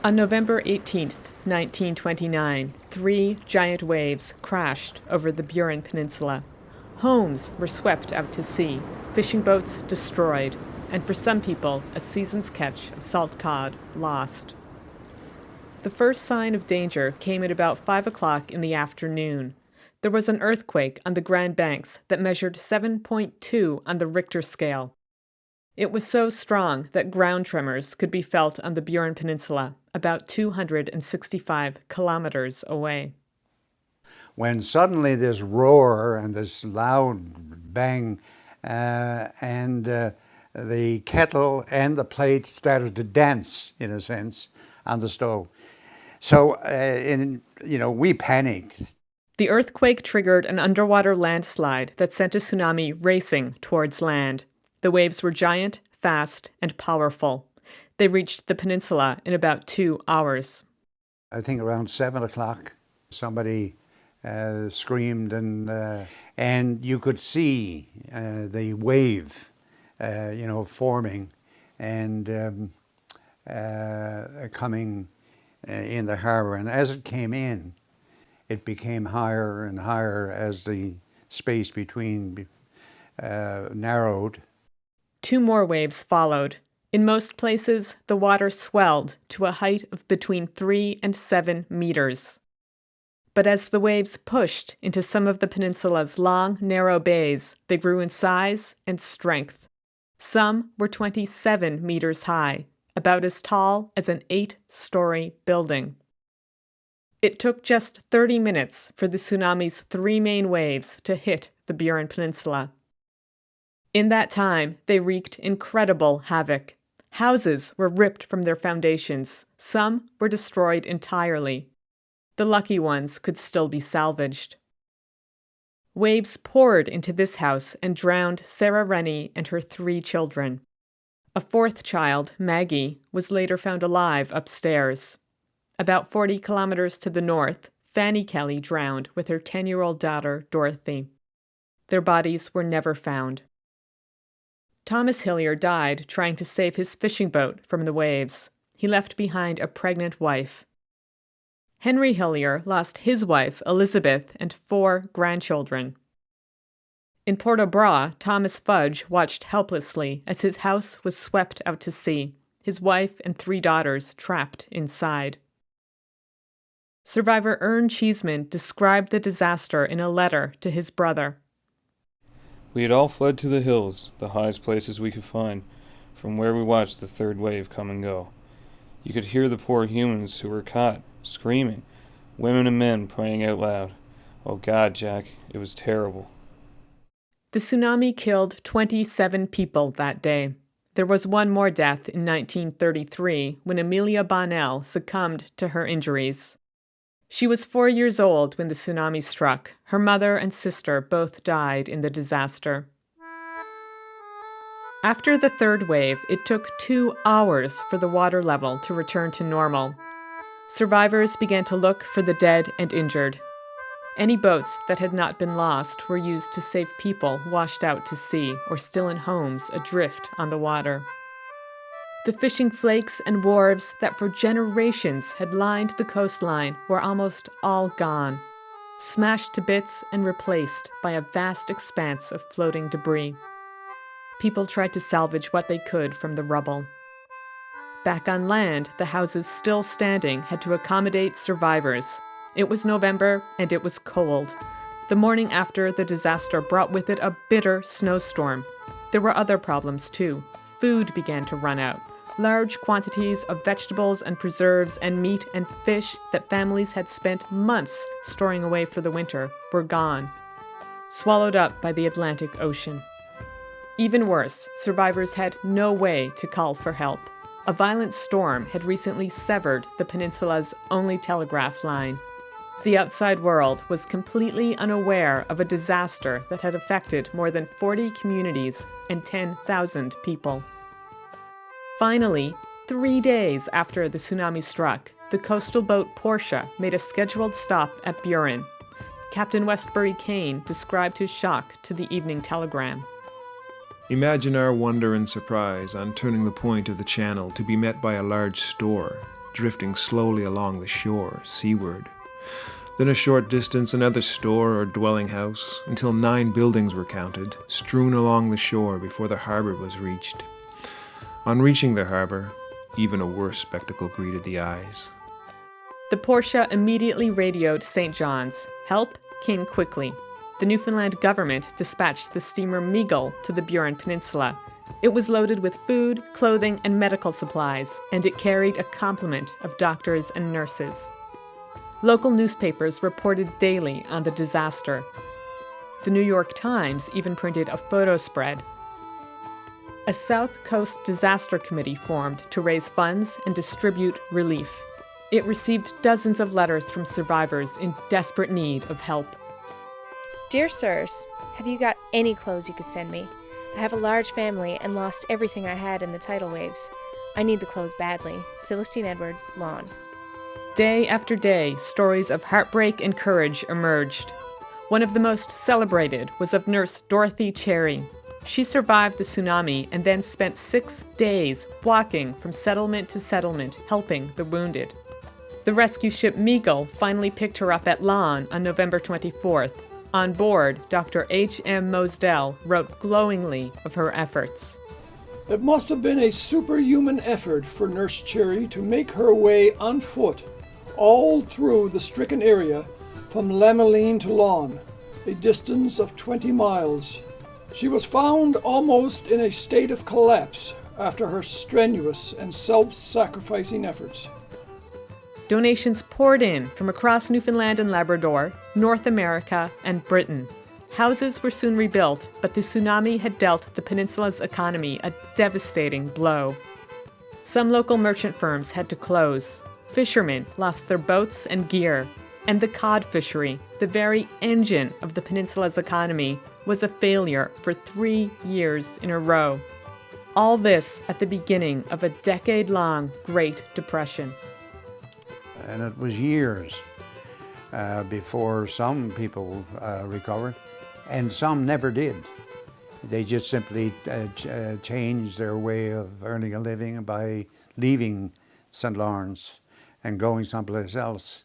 On November 18th, 1929, 3 giant waves crashed over the Burin Peninsula. Homes were swept out to sea, fishing boats destroyed, and for some people, a season's catch of salt cod lost. The first sign of danger came at about 5 o'clock in the afternoon. There was an earthquake on the Grand Banks that measured 7.2 on the Richter scale. It was so strong that ground tremors could be felt on the Burin Peninsula, about 265 kilometers away. When suddenly this roar and this loud bang and the kettle and the plate started to dance, in a sense, on the stove. So, we panicked. The earthquake triggered an underwater landslide that sent a tsunami racing towards land. The waves were giant, fast, and powerful. They reached the peninsula in about 2 hours. I think around 7 o'clock, somebody screamed, and you could see the wave, forming and coming in the harbor. And as it came in, it became higher and higher as the space between narrowed. 2 more waves followed. In most places, the water swelled to a height of between 3 and 7 meters. But as the waves pushed into some of the peninsula's long, narrow bays, they grew in size and strength. Some were 27 meters high, about as tall as an 8-story building. It took just 30 minutes for the tsunami's 3 main waves to hit the Burin Peninsula. In that time, they wreaked incredible havoc. Houses were ripped from their foundations. Some were destroyed entirely. The lucky ones could still be salvaged. Waves poured into this house and drowned Sarah Rennie and her 3 children. A 4th child, Maggie, was later found alive upstairs. About 40 kilometers to the north, Fanny Kelly drowned with her 10-year-old daughter, Dorothy. Their bodies were never found. Thomas Hillier died trying to save his fishing boat from the waves. He left behind a pregnant wife. Henry Hillier lost his wife, Elizabeth, and 4 grandchildren. In Port-au-Bras, Thomas Fudge watched helplessly as his house was swept out to sea, his wife and 3 daughters trapped inside. Survivor Ern Cheeseman described the disaster in a letter to his brother. We had all fled to the hills, the highest places we could find, from where we watched the 3rd wave come and go. You could hear the poor humans who were caught, screaming, women and men praying out loud. Oh God, Jack, it was terrible. The tsunami killed 27 people that day. There was 1 more death in 1933 when Amelia Bonnell succumbed to her injuries. She was 4 years old when the tsunami struck. Her mother and sister both died in the disaster. After the 3rd wave, it took 2 hours for the water level to return to normal. Survivors began to look for the dead and injured. Any boats that had not been lost were used to save people washed out to sea or still in homes adrift on the water. The fishing flakes and wharves that for generations had lined the coastline were almost all gone, smashed to bits and replaced by a vast expanse of floating debris. People tried to salvage what they could from the rubble. Back on land, the houses still standing had to accommodate survivors. It was November and it was cold. The morning after the disaster brought with it a bitter snowstorm. There were other problems too. Food began to run out. Large quantities of vegetables and preserves and meat and fish that families had spent months storing away for the winter were gone, swallowed up by the Atlantic Ocean. Even worse, survivors had no way to call for help. A violent storm had recently severed the peninsula's only telegraph line. The outside world was completely unaware of a disaster that had affected more than 40 communities and 10,000 people. Finally, 3 days after the tsunami struck, the coastal boat Portia made a scheduled stop at Burin. Captain Westbury Kane described his shock to the Evening Telegram. Imagine our wonder and surprise on turning the point of the channel to be met by a large store, drifting slowly along the shore, seaward. Then a short distance another store or dwelling house, until 9 buildings were counted, strewn along the shore before the harbor was reached. On reaching the harbor, even a worse spectacle greeted the eyes. The Portia immediately radioed St. John's. Help came quickly. The Newfoundland government dispatched the steamer Meagle to the Burin Peninsula. It was loaded with food, clothing, and medical supplies, and it carried a complement of doctors and nurses. Local newspapers reported daily on the disaster. The New York Times even printed a photo spread. A South Coast Disaster Committee formed to raise funds and distribute relief. It received dozens of letters from survivors in desperate need of help. Dear sirs, have you got any clothes you could send me? I have a large family and lost everything I had in the tidal waves. I need the clothes badly. Celestine Edwards, Lawn. Day after day, stories of heartbreak and courage emerged. One of the most celebrated was of nurse Dorothy Cherry. She survived the tsunami and then spent 6 days walking from settlement to settlement, helping the wounded. The rescue ship Meagle finally picked her up at Lawn on November 24th. On board, Dr. H.M. Mosdell wrote glowingly of her efforts. It must have been a superhuman effort for Nurse Cherry to make her way on foot all through the stricken area from Lameline to Lawn, a distance of 20 miles. She was found almost in a state of collapse after her strenuous and self-sacrificing efforts. Donations poured in from across Newfoundland and Labrador, North America, and Britain. Houses were soon rebuilt, but the tsunami had dealt the peninsula's economy a devastating blow. Some local merchant firms had to close. Fishermen lost their boats and gear, and the cod fishery, the very engine of the peninsula's economy, was a failure for 3 years in a row. All this at the beginning of a decade-long Great Depression. And it was years before some people recovered, and some never did. They just simply changed their way of earning a living by leaving St. Lawrence and going someplace else.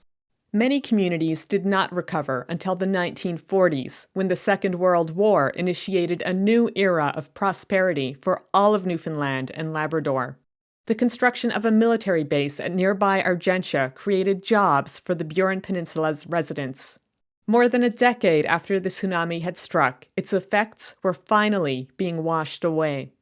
Many communities did not recover until the 1940s, when the Second World War initiated a new era of prosperity for all of Newfoundland and Labrador. The construction of a military base at nearby Argentia created jobs for the Burin Peninsula's residents. More than a decade after the tsunami had struck, its effects were finally being washed away.